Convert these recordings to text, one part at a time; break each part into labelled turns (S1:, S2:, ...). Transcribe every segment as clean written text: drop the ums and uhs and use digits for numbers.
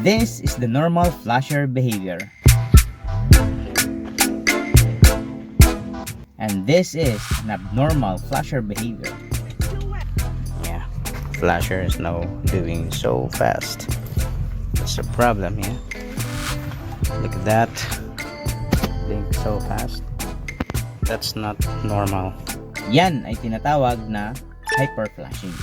S1: This is the normal flasher behavior. And this is an abnormal flasher behavior.
S2: Yeah, flasher is now doing so fast. That's the problem, yeah. Look at that. Blink so fast. That's not normal.
S1: Yan ay tinatawag na hyperflashing.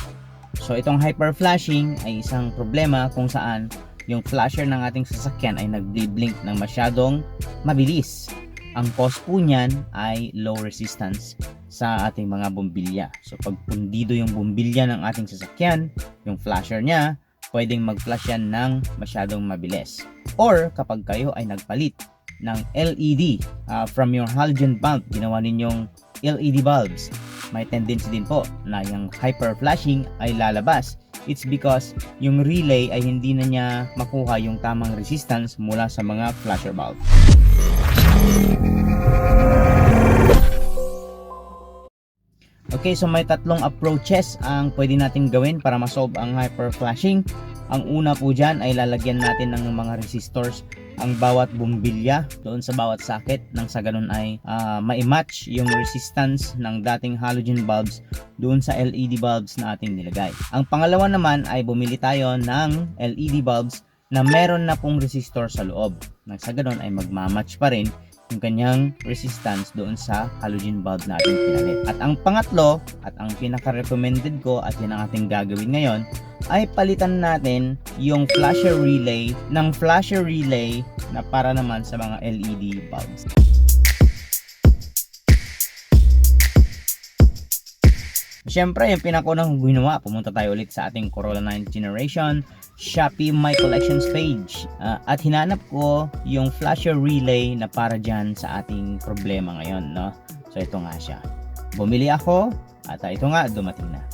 S1: So itong hyperflashing ay isang problema kung saan yung flasher ng ating sasakyan ay nagbi-blink ng masyadong mabilis. Ang cause po niyan ay low resistance sa ating mga bumbilya. So pag pundido yung bumbilya ng ating sasakyan, yung flasher niya, pwedeng mag-flash yan ng masyadong mabilis. Or kapag kayo ay nagpalit ng LED from your halogen bulb, ginawa ninyong LED bulbs, may tendency din po na yung hyperflashing ay lalabas. It's because yung relay ay hindi na niya makuha yung tamang resistance mula sa mga flasher bulb. Okay, so may tatlong approaches ang pwede natin gawin para ma-solve ang hyperflashing. Ang una po dyan ay lalagyan natin ng mga resistors ang bawat bumbilya doon sa bawat socket nang sa ganun ay ma-match yung resistance ng dating halogen bulbs doon sa LED bulbs na ating nilagay. Ang pangalawa naman ay bumili tayo ng LED bulbs na meron na pong resistor sa loob. Nang sa ganun ay magmamatch pa rin yung kanyang resistance doon sa halogen bulb natin pinalit. At ang pangatlo at ang pinaka-recommended ko at yun ang ating gagawin ngayon ay palitan natin yung flasher relay ng flasher relay na para naman sa mga LED bulbs. Siyempre, yung pinakunang ginawa, pumunta tayo ulit sa ating Corolla 9th generation Shopee My Collections page at hinanap ko yung flasher relay na para dyan sa ating problema ngayon, no? So ito nga siya, bumili ako at ito nga, dumating na.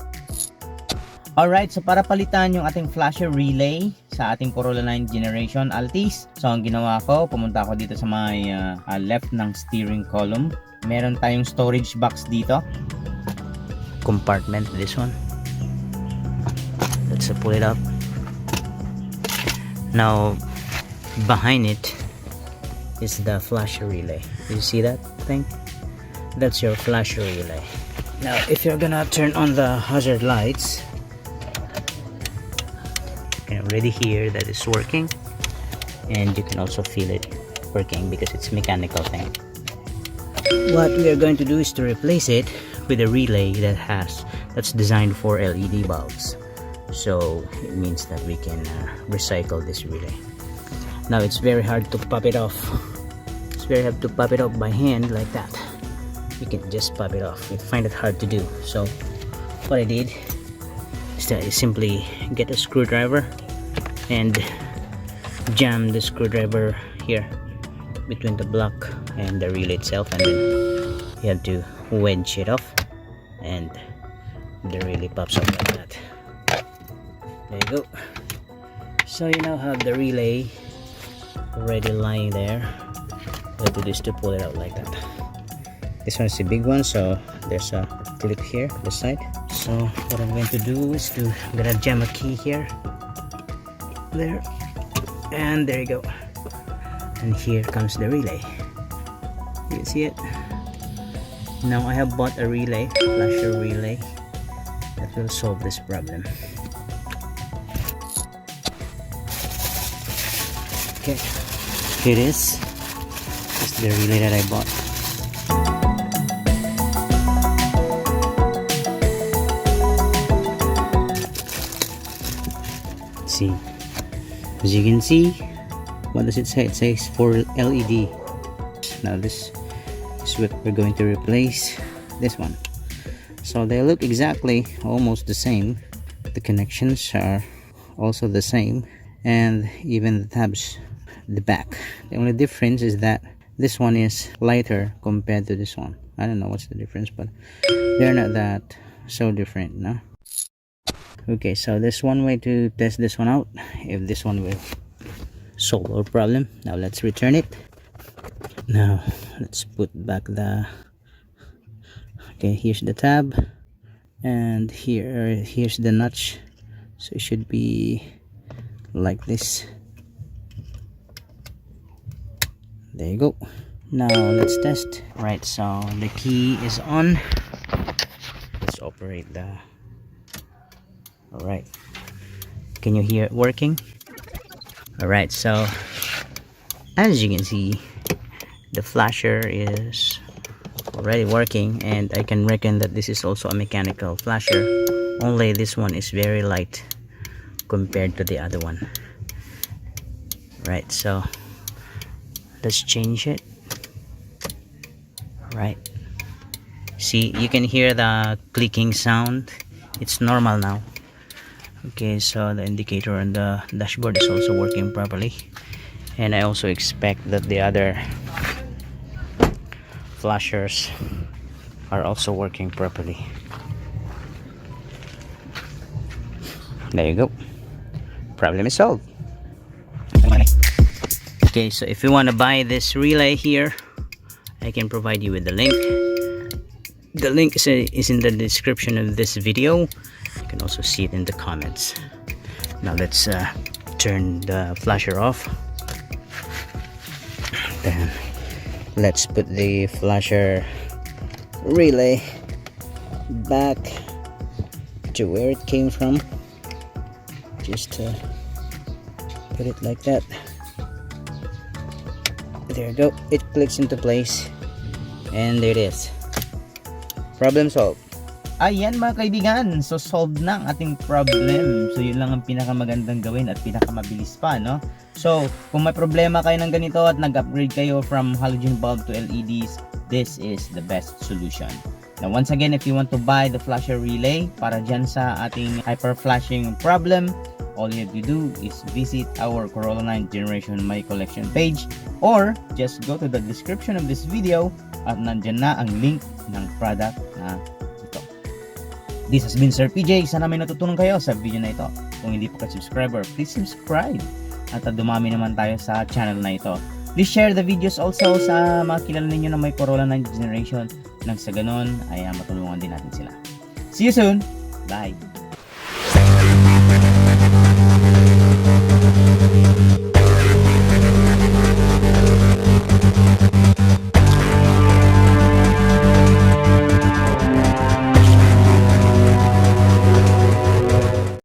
S1: Alright, so para palitan yung ating flasher relay sa ating Corolla 9th generation Altis, so ang ginawa ko, pumunta ako dito sa may left ng steering column. Meron tayong storage box dito,
S2: Compartment, this one. Let's pull it up. Now behind it is the flasher relay. You see that thing? That's your flasher relay. Now if you're gonna turn on the hazard lights, you can already hear that it's working, and you can also feel it working because it's mechanical thing. What we are going to do is to replace it with a relay that's designed for LED bulbs. So it means that we can recycle this relay. Now it's very hard to pop it off. It's very hard to pop it off by hand like that. You can just pop it off. You find it hard to do. So what I did is that I simply get a screwdriver and jam the screwdriver here between the block and the relay itself, and then you have to wedge it off and the relay pops up like that. There you go. So you now have the relay already lying there. What to do is to pull it out like that. This one is the big one, so there's a clip here this side. So what I'm going to do is I'm gonna jam a key here, there, and there you go. And here comes the relay. You can see it. Now I have bought a relay, flasher relay, that will solve this problem. Okay, here it is. This is the relay that I bought. Let's see, as you can see, what does it say? It says for LED. Now this is what we're going to replace this one. So they look exactly almost the same. The connections are also the same, and even the tabs, the back. The only difference is that this one is lighter compared to this one. I don't know what's the difference, but they're not that so different, no? Okay, so there's one way to test this one out, if this one will solve our problem. Now let's return it. Now let's put back the, okay, here's the tab, and here's the notch. So it should be like this. There you go. Now let's test. Right, so the key is on. Let's operate the... Alright, can you hear it working? Alright, so as you can see, the flasher is already working, and I can reckon that this is also a mechanical flasher, only this one is very light compared to the other one. Right, so let's change it. Right, see, you can hear the clicking sound. It's normal now. Okay, so the indicator on the dashboard is also working properly, and I also expect that the other flashers are also working properly. There you go, problem is solved. Okay, so if you want to buy this relay here, I can provide you with the link. The link is in the description of this video. You can also see it in the comments. Now let's turn the flasher off. Then let's put the flasher relay back to where it came from. Just put it like that. There you go, it clicks into place, and there it is. Problem solved.
S1: Ayan mga kaibigan, so solved na ang ating problem. So yun lang ang pinakamagandang gawin at pinakamabilis pa, no? So kung may problema kayo ng ganito at nag-upgrade kayo from halogen bulb to LEDs, this is the best solution. Now once again, if you want to buy the flasher relay para dyan sa ating hyper flashing problem, all you have to do is visit our Corolla 9th generation My Collection page, or just go to the description of this video at nandyan na ang link ng product na ito. This has been Sir PJ. Sana may natutunan kayo sa video na ito. Kung hindi pa ka-subscriber, please subscribe at dumami naman tayo sa channel na ito. Please share the videos also sa mga kilala ninyo na may Corolla 9th generation, nang sa ganon ay matulungan din natin sila. See you soon. Bye.